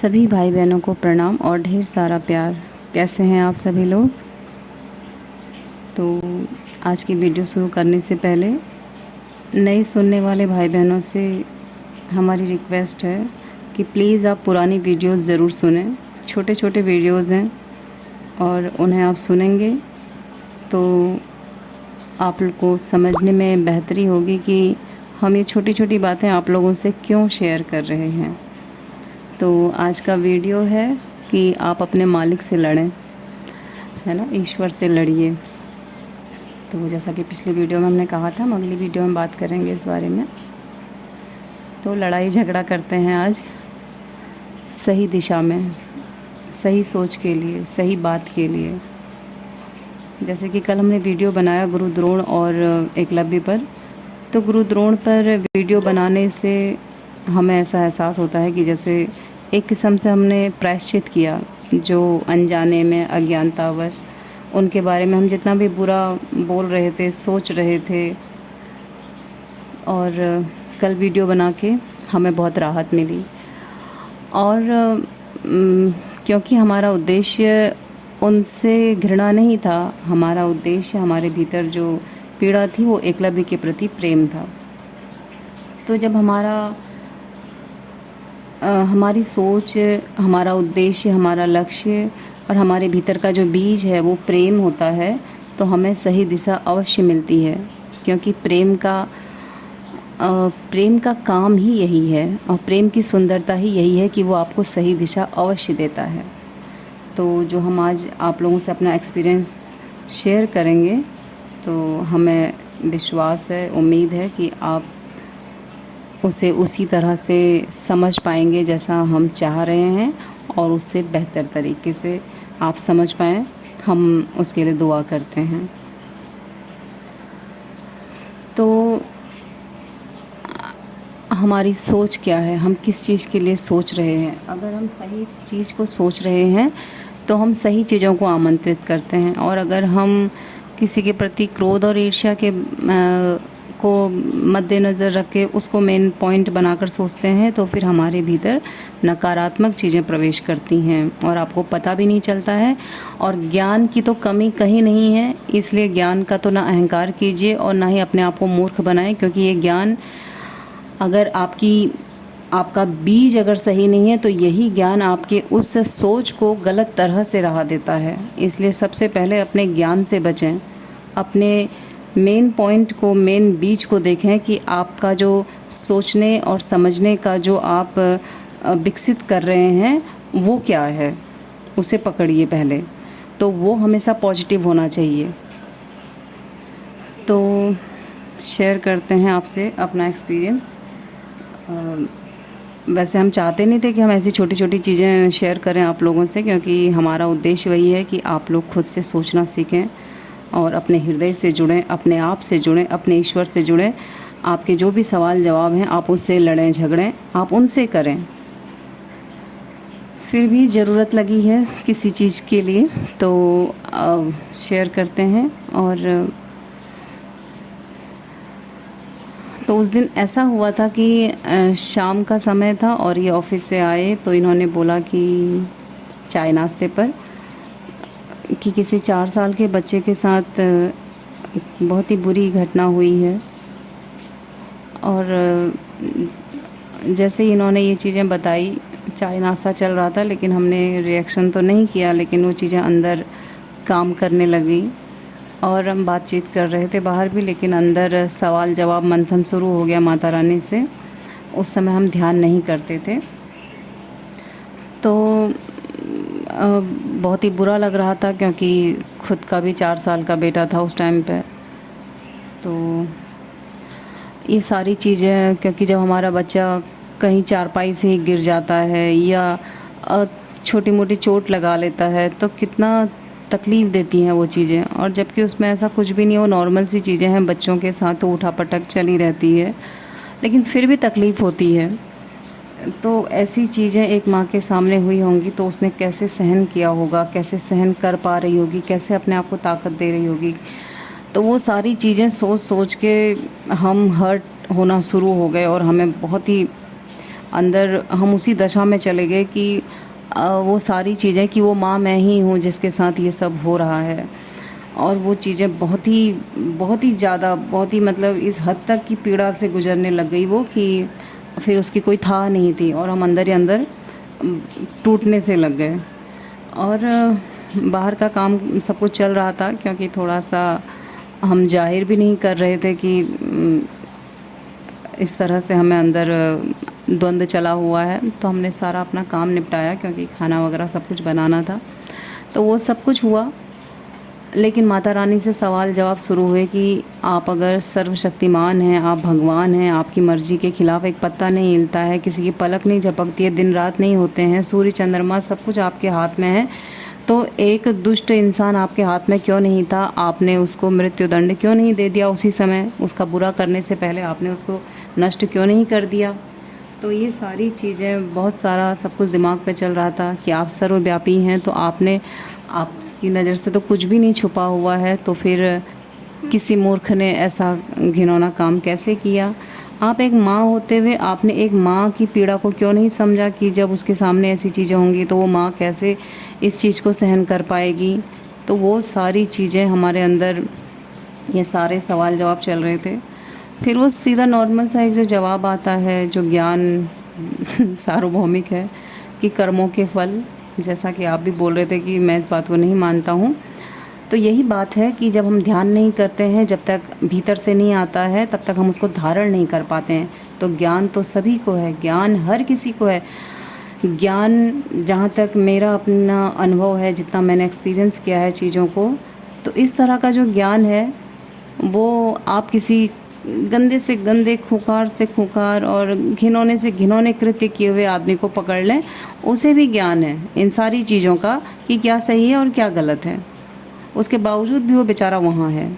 सभी भाई बहनों को प्रणाम और ढेर सारा प्यार। कैसे हैं आप सभी लोग? तो आज की वीडियो शुरू करने से पहले नए सुनने वाले भाई बहनों से हमारी रिक्वेस्ट है कि प्लीज़ आप पुरानी वीडियोस ज़रूर सुनें। छोटे छोटे वीडियोस हैं और उन्हें आप सुनेंगे तो आप लोग को समझने में बेहतरी होगी कि हम ये छोटी छोटी बातें आप लोगों से क्यों शेयर कर रहे हैं। तो आज का वीडियो है कि आप अपने मालिक से लड़ें, है ना, ईश्वर से लड़िए। तो जैसा कि पिछली वीडियो में हमने कहा था, हम अगली वीडियो में बात करेंगे इस बारे में। तो लड़ाई झगड़ा करते हैं आज सही दिशा में, सही सोच के लिए, सही बात के लिए। जैसे कि कल हमने वीडियो बनाया गुरु द्रोण और एकलव्य पर। तो गुरु द्रोण पर वीडियो बनाने से हमें ऐसा एहसास होता है कि जैसे एक किस्म से हमने प्रायश्चित किया, जो अनजाने में अज्ञानतावश उनके बारे में हम जितना भी बुरा बोल रहे थे, सोच रहे थे। और कल वीडियो बना के हमें बहुत राहत मिली। और क्योंकि हमारा उद्देश्य उनसे घृणा नहीं था, हमारा उद्देश्य, हमारे भीतर जो पीड़ा थी वो एकलव्य के प्रति प्रेम था। तो जब हमारी सोच, हमारा उद्देश्य, हमारा लक्ष्य और हमारे भीतर का जो बीज है वो प्रेम होता है, तो हमें सही दिशा अवश्य मिलती है। क्योंकि प्रेम का काम ही यही है और प्रेम की सुंदरता ही यही है कि वो आपको सही दिशा अवश्य देता है। तो जो हम आज आप लोगों से अपना एक्सपीरियंस शेयर करेंगे, तो हमें विश्वास है, उम्मीद है कि आप उसे उसी तरह से समझ पाएंगे जैसा हम चाह रहे हैं, और उससे बेहतर तरीके से आप समझ पाएँ। हम उसके लिए दुआ करते हैं। तो हमारी सोच क्या है, हम किस चीज़ के लिए सोच रहे हैं। अगर हम सही चीज़ को सोच रहे हैं तो हम सही चीज़ों को आमंत्रित करते हैं। और अगर हम किसी के प्रति क्रोध और ईर्ष्या को मद्देनज़र रख के उसको मेन पॉइंट बनाकर सोचते हैं, तो फिर हमारे भीतर नकारात्मक चीज़ें प्रवेश करती हैं और आपको पता भी नहीं चलता है। और ज्ञान की तो कमी कहीं नहीं है, इसलिए ज्ञान का तो ना अहंकार कीजिए और ना ही अपने आप को मूर्ख बनाएं। क्योंकि ये ज्ञान, अगर आपका बीज अगर सही नहीं है तो यही ज्ञान आपके उस सोच को गलत तरह से राह देता है। इसलिए सबसे पहले अपने ज्ञान से बचें, अपने मेन पॉइंट को, मेन बीज को देखें कि आपका जो सोचने और समझने का जो आप विकसित कर रहे हैं वो क्या है, उसे पकड़िए पहले। तो वो हमेशा पॉजिटिव होना चाहिए। तो शेयर करते हैं आपसे अपना एक्सपीरियंस। वैसे हम चाहते नहीं थे कि हम ऐसी छोटी छोटी चीज़ें शेयर करें आप लोगों से, क्योंकि हमारा उद्देश्य वही है कि आप लोग खुद से सोचना सीखें और अपने हृदय से जुड़ें, अपने आप से जुड़ें, अपने ईश्वर से जुड़ें। आपके जो भी सवाल जवाब हैं आप उससे लड़ें झगड़ें, आप उनसे करें। फिर भी ज़रूरत लगी है किसी चीज़ के लिए तो शेयर करते हैं। और तो उस दिन ऐसा हुआ था कि शाम का समय था और ये ऑफिस से आए, तो इन्होंने बोला कि चाय नाश्ते पर कि किसी 4 साल के बच्चे के साथ बहुत ही बुरी घटना हुई है। और जैसे ही इन्होंने ये चीज़ें बताई, चाय नाश्ता चल रहा था लेकिन हमने रिएक्शन तो नहीं किया, लेकिन वो चीज़ें अंदर काम करने लगी। और हम बातचीत कर रहे थे बाहर भी, लेकिन अंदर सवाल जवाब मंथन शुरू हो गया माता रानी से। उस समय हम ध्यान नहीं करते थे, तो बहुत ही बुरा लग रहा था क्योंकि खुद का भी 4 साल का बेटा था उस टाइम पे। तो ये सारी चीज़ें, क्योंकि जब हमारा बच्चा कहीं चारपाई से ही गिर जाता है या छोटी मोटी चोट लगा लेता है तो कितना तकलीफ़ देती हैं वो चीज़ें। और जबकि उसमें ऐसा कुछ भी नहीं, वो नॉर्मल सी चीज़ें हैं, बच्चों के साथ तो उठा पटक चली रहती है, लेकिन फिर भी तकलीफ़ होती है। तो ऐसी चीज़ें एक माँ के सामने हुई होंगी तो उसने कैसे सहन किया होगा, कैसे सहन कर पा रही होगी, कैसे अपने आप को ताकत दे रही होगी। तो वो सारी चीज़ें सोच सोच के हम हर्ट होना शुरू हो गए और हमें बहुत ही अंदर हम उसी दशा में चले गए कि वो सारी चीज़ें कि वो माँ मैं ही हूँ जिसके साथ ये सब हो रहा है। और वो चीज़ें बहुत ही ज़्यादा, बहुत ही मतलब इस हद तक की पीड़ा से गुजरने लग गई वो कि फिर उसकी कोई था नहीं थी, और हम अंदर ही अंदर टूटने से लग गए। और बाहर का काम सब कुछ चल रहा था, क्योंकि थोड़ा सा हम जाहिर भी नहीं कर रहे थे कि इस तरह से हमें अंदर द्वंद्व चला हुआ है। तो हमने सारा अपना काम निपटाया, क्योंकि खाना वगैरह सब कुछ बनाना था। तो वो सब कुछ हुआ, लेकिन माता रानी से सवाल जवाब शुरू हुए कि आप अगर सर्वशक्तिमान हैं, आप भगवान हैं, आपकी मर्जी के खिलाफ एक पत्ता नहीं हिलता है, किसी की पलक नहीं झपकती है, दिन रात नहीं होते हैं, सूर्य चंद्रमा सब कुछ आपके हाथ में है, तो एक दुष्ट इंसान आपके हाथ में क्यों नहीं था? आपने उसको मृत्यु दंड क्यों नहीं दे दिया उसी समय? उसका बुरा करने से पहले आपने उसको नष्ट क्यों नहीं कर दिया? तो ये सारी चीज़ें, बहुत सारा सब कुछ दिमाग पे चल रहा था कि आप सर्वव्यापी हैं, तो आपकी नज़र से तो कुछ भी नहीं छुपा हुआ है, तो फिर किसी मूर्ख ने ऐसा घिनौना काम कैसे किया? आप एक माँ होते हुए आपने एक माँ की पीड़ा को क्यों नहीं समझा कि जब उसके सामने ऐसी चीज़ें होंगी तो वो माँ कैसे इस चीज़ को सहन कर पाएगी? तो वो सारी चीज़ें हमारे अंदर, ये सारे सवाल जवाब चल रहे थे। फिर वो सीधा नॉर्मल सा एक जो जवाब आता है, जो ज्ञान सार्वभौमिक है कि कर्मों के फल, जैसा कि आप भी बोल रहे थे कि मैं इस बात को नहीं मानता हूँ। तो यही बात है कि जब हम ध्यान नहीं करते हैं, जब तक भीतर से नहीं आता है, तब तक हम उसको धारण नहीं कर पाते हैं। तो ज्ञान तो सभी को है, ज्ञान हर किसी को है। ज्ञान, जहाँ तक मेरा अपना अनुभव है, जितना मैंने एक्सपीरियंस किया है चीज़ों को, तो इस तरह का जो ज्ञान है वो आप किसी गंदे से गंदे, खूंखार से खूंखार और घिनौने से घिनौने कृत्य किए हुए आदमी को पकड़ लें, उसे भी ज्ञान है इन सारी चीज़ों का कि क्या सही है और क्या गलत है। उसके बावजूद भी वो बेचारा वहाँ है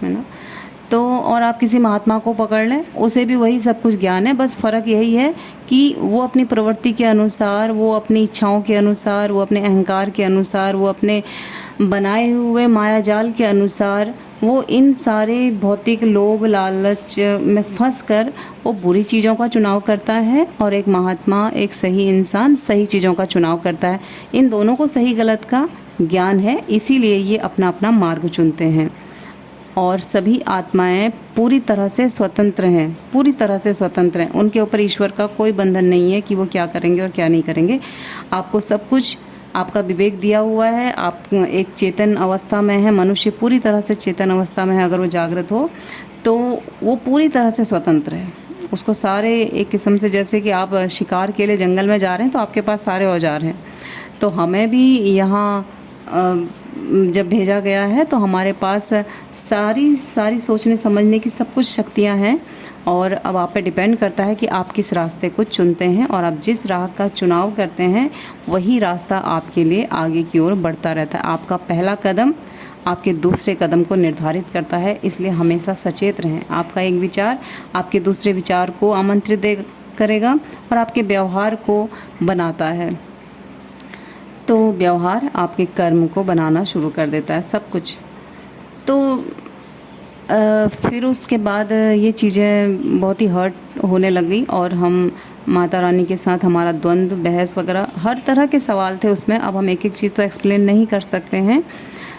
ना। तो और आप किसी महात्मा को पकड़ लें, उसे भी वही सब कुछ ज्ञान है, बस फ़र्क यही है कि वो अपनी प्रवृत्ति के अनुसार, वो अपनी इच्छाओं के अनुसार, वो अपने अहंकार के अनुसार, वो अपने बनाए हुए मायाजाल के अनुसार, वो इन सारे भौतिक लोभ लालच में फंसकर वो बुरी चीज़ों का चुनाव करता है, और एक महात्मा, एक सही इंसान सही चीज़ों का चुनाव करता है। इन दोनों को सही गलत का ज्ञान है, इसीलिए ये अपना अपना मार्ग चुनते हैं। और सभी आत्माएं पूरी तरह से स्वतंत्र हैं, पूरी तरह से स्वतंत्र हैं। उनके ऊपर ईश्वर का कोई बंधन नहीं है कि वो क्या करेंगे और क्या नहीं करेंगे। आपको सब कुछ, आपका विवेक दिया हुआ है, आप एक चेतन अवस्था में है, मनुष्य पूरी तरह से चेतन अवस्था में है। अगर वो जागृत हो तो वो पूरी तरह से स्वतंत्र है। उसको सारे, एक किस्म से जैसे कि आप शिकार के लिए जंगल में जा रहे हैं तो आपके पास सारे औजार हैं, तो हमें भी यहाँ जब भेजा गया है तो हमारे पास सारी सोचने समझने की सब कुछ शक्तियाँ हैं। और अब आप पे डिपेंड करता है कि आप किस रास्ते को चुनते हैं, और आप जिस राह का चुनाव करते हैं वही रास्ता आपके लिए आगे की ओर बढ़ता रहता है। आपका पहला कदम आपके दूसरे कदम को निर्धारित करता है, इसलिए हमेशा सचेत रहें। आपका एक विचार आपके दूसरे विचार को आमंत्रित करेगा और आपके व्यवहार को बनाता है। तो व्यवहार आपके कर्म को बनाना शुरू कर देता है, सब कुछ। तो फिर उसके बाद ये चीज़ें बहुत ही हर्ट होने लगी, और हम माता रानी के साथ हमारा द्वंद्व, बहस वगैरह, हर तरह के सवाल थे उसमें। अब हम एक एक चीज़ तो एक्सप्लेन नहीं कर सकते हैं,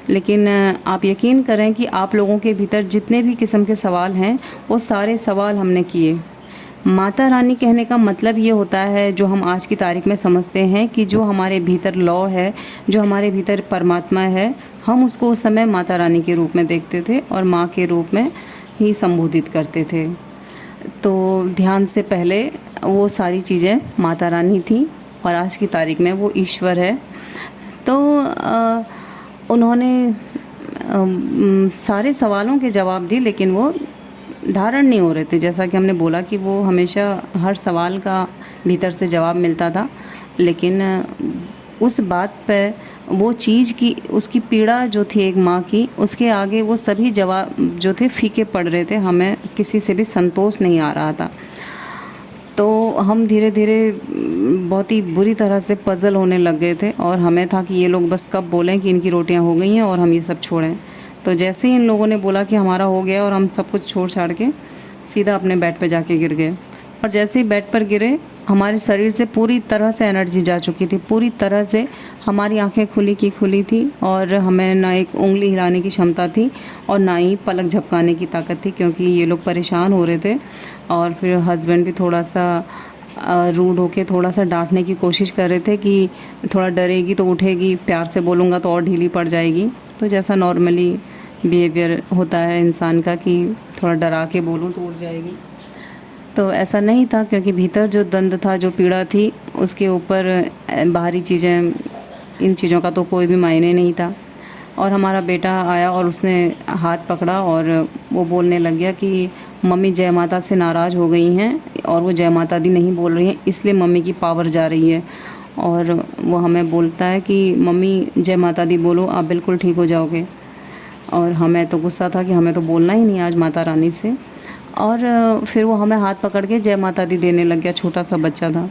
लेकिन आप यकीन करें कि आप लोगों के भीतर जितने भी किस्म के सवाल हैं वो सारे सवाल हमने किए। माता रानी कहने का मतलब ये होता है, जो हम आज की तारीख में समझते हैं कि जो हमारे भीतर लौ है, जो हमारे भीतर परमात्मा है, हम उसको उस समय माता रानी के रूप में देखते थे और माँ के रूप में ही संबोधित करते थे। तो ध्यान से पहले वो सारी चीज़ें माता रानी थी, और आज की तारीख में वो ईश्वर है। तो उन्होंने सारे सवालों के जवाब दिए, लेकिन वो धारण नहीं हो रहे थे। जैसा कि हमने बोला कि वो हमेशा हर सवाल का भीतर से जवाब मिलता था, लेकिन उस बात पे, वो चीज़ की, उसकी पीड़ा जो थी एक माँ की, उसके आगे वो सभी जवाब जो थे फीके पड़ रहे थे। हमें किसी से भी संतोष नहीं आ रहा था। तो हम धीरे धीरे बहुत ही बुरी तरह से पजल होने लग गए थे, और हमें था कि ये लोग बस कब बोलें कि इनकी रोटियां हो गई हैं और हम ये सब छोड़ें। तो जैसे ही इन लोगों ने बोला कि हमारा हो गया, और हम सब कुछ छोड़ छाड़ के सीधा अपने बेड पे जाके गिर गए। और जैसे ही बेड पर गिरे हमारे शरीर से पूरी तरह से एनर्जी जा चुकी थी, पूरी तरह से हमारी आंखें खुली की खुली थी और हमें ना एक उंगली हिलाने की क्षमता थी और ना ही पलक झपकाने की ताकत थी, क्योंकि ये लोग परेशान हो रहे थे। और फिर हस्बैंड भी थोड़ा सा रूड होके थोड़ा सा डांटने की कोशिश कर रहे थे कि थोड़ा डरेगी तो उठेगी, प्यार से बोलूँगा तो और ढीली पड़ जाएगी। तो जैसा नॉर्मली बिहेवियर होता है इंसान का कि थोड़ा डरा के बोलूँ तो उठ जाएगी, तो ऐसा नहीं था, क्योंकि भीतर जो दर्द था, जो पीड़ा थी, उसके ऊपर बाहरी चीज़ें, इन चीज़ों का तो कोई भी मायने नहीं था। और हमारा बेटा आया और उसने हाथ पकड़ा और वो बोलने लग गया कि मम्मी जय माता से नाराज़ हो गई हैं और वो जय माता दी नहीं बोल रही हैं, इसलिए मम्मी की पावर जा रही है। और वो हमें बोलता है कि मम्मी जय माता दी बोलो, आप बिल्कुल ठीक हो जाओगे। और हमें तो गुस्सा था कि हमें तो बोलना ही नहीं आज माता रानी से। और फिर वो हमें हाथ पकड़ के जय माता दी देने लग गया, छोटा सा बच्चा था।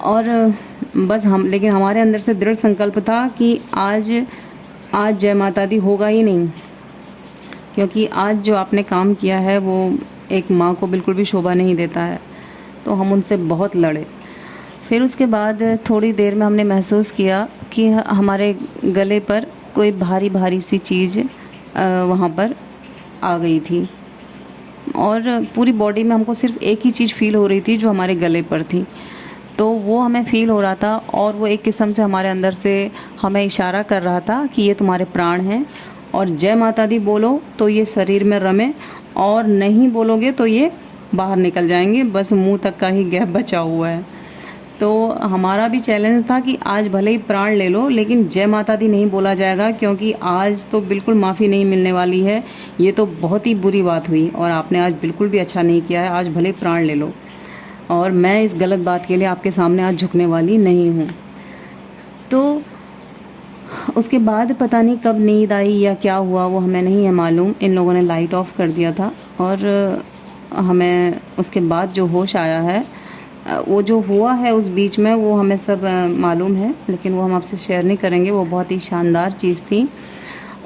और बस लेकिन हमारे अंदर से दृढ़ संकल्प था कि आज जय माता दी होगा ही नहीं, क्योंकि आज जो आपने काम किया है वो एक माँ को बिल्कुल भी शोभा नहीं देता है। तो हम उनसे बहुत लड़े। फिर उसके बाद थोड़ी देर में हमने महसूस किया कि हमारे गले पर कोई भारी भारी सी चीज़ वहाँ पर आ गई थी और पूरी बॉडी में हमको सिर्फ एक ही चीज़ फील हो रही थी जो हमारे गले पर थी। तो वो हमें फ़ील हो रहा था और वो एक किस्म से हमारे अंदर से हमें इशारा कर रहा था कि ये तुम्हारे प्राण हैं और जय माता दी बोलो तो ये शरीर में रमे और नहीं बोलोगे तो ये बाहर निकल जाएंगे, बस मुंह तक का ही गैप बचा हुआ है। तो हमारा भी चैलेंज था कि आज भले ही प्राण ले लो लेकिन जय माता दी नहीं बोला जाएगा, क्योंकि आज तो बिल्कुल माफ़ी नहीं मिलने वाली है। ये तो बहुत ही बुरी बात हुई और आपने आज बिल्कुल भी अच्छा नहीं किया है, आज भले प्राण ले लो। और मैं इस गलत बात के लिए आपके सामने आज झुकने वाली नहीं हूँ। तो उसके बाद पता नहीं कब नींद आई या क्या हुआ वो हमें नहीं है मालूम, इन लोगों ने लाइट ऑफ कर दिया था और हमें उसके बाद जो होश आया है, वो जो हुआ है उस बीच में वो हमें सब मालूम है, लेकिन वो हम आपसे शेयर नहीं करेंगे। वो बहुत ही शानदार चीज़ थी।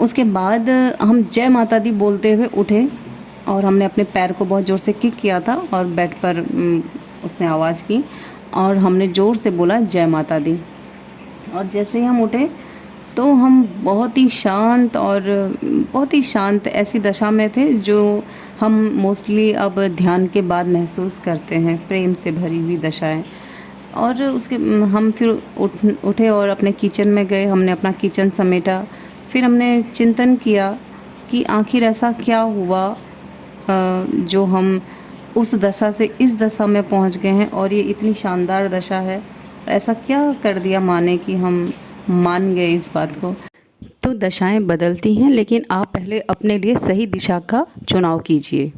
उसके बाद हम जय माता दी बोलते हुए उठे और हमने अपने पैर को बहुत ज़ोर से किक किया था और बेड पर उसने आवाज़ की और हमने ज़ोर से बोला जय माता दी। और जैसे ही हम उठे तो हम बहुत ही शांत और बहुत ही शांत ऐसी दशा में थे जो हम मोस्टली अब ध्यान के बाद महसूस करते हैं, प्रेम से भरी हुई दशाएं। और उसके हम फिर उठे और अपने किचन में गए, हमने अपना किचन समेटा। फिर हमने चिंतन किया कि आखिर ऐसा क्या हुआ जो हम उस दशा से इस दशा में पहुंच गए हैं और ये इतनी शानदार दशा है। ऐसा क्या कर दिया माँ ने कि हम मान गए इस बात को। तो दशाएं बदलती हैं, लेकिन आप पहले अपने लिए सही दिशा का चुनाव कीजिए।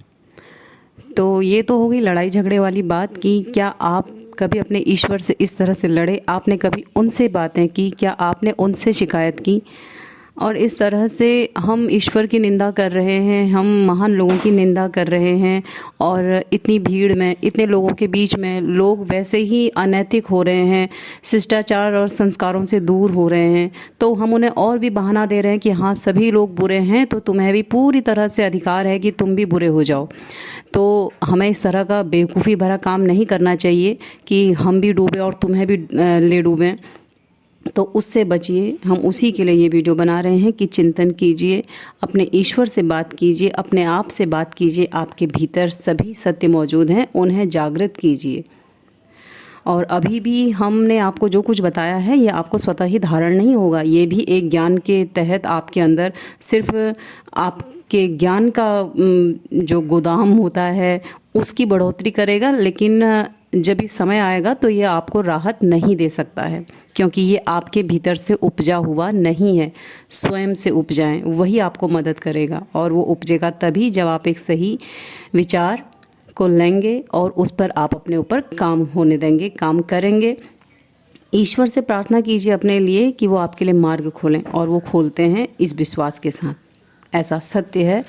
तो ये तो हो गई लड़ाई झगड़े वाली बात कि क्या आप कभी अपने ईश्वर से इस तरह से लड़े, आपने कभी उनसे बातें की, क्या आपने उनसे शिकायत की। और इस तरह से हम ईश्वर की निंदा कर रहे हैं, हम महान लोगों की निंदा कर रहे हैं और इतनी भीड़ में, इतने लोगों के बीच में लोग वैसे ही अनैतिक हो रहे हैं, शिष्टाचार और संस्कारों से दूर हो रहे हैं। तो हम उन्हें और भी बहाना दे रहे हैं कि हाँ सभी लोग बुरे हैं तो तुम्हें भी पूरी तरह से अधिकार है कि तुम भी बुरे हो जाओ। तो हमें इस तरह का बेवकूफ़ी भरा काम नहीं करना चाहिए कि हम भी डूबे और तुम्हें भी ले डूबें। तो उससे बचिए। हम उसी के लिए ये वीडियो बना रहे हैं कि चिंतन कीजिए, अपने ईश्वर से बात कीजिए, अपने आप से बात कीजिए। आपके भीतर सभी सत्य मौजूद हैं, उन्हें जागृत कीजिए। और अभी भी हमने आपको जो कुछ बताया है ये आपको स्वतः ही धारण नहीं होगा, ये भी एक ज्ञान के तहत आपके अंदर सिर्फ आपके ज्ञान का जो गोदाम होता है उसकी बढ़ोतरी करेगा। लेकिन जब ये समय आएगा तो ये आपको राहत नहीं दे सकता है, क्योंकि ये आपके भीतर से उपजा हुआ नहीं है। स्वयं से उपजाएं, वही आपको मदद करेगा। और वो उपजेगा तभी जब आप एक सही विचार को लेंगे और उस पर आप अपने ऊपर काम होने देंगे, काम करेंगे। ईश्वर से प्रार्थना कीजिए अपने लिए कि वो आपके लिए मार्ग खोलें, और वो खोलते हैं इस विश्वास के साथ, ऐसा सत्य है।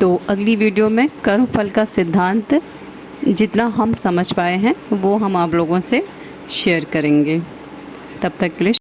तो अगली वीडियो में कर्म फल का सिद्धांत जितना हम समझ पाए हैं वो हम आप लोगों से शेयर करेंगे। तब तक के लिए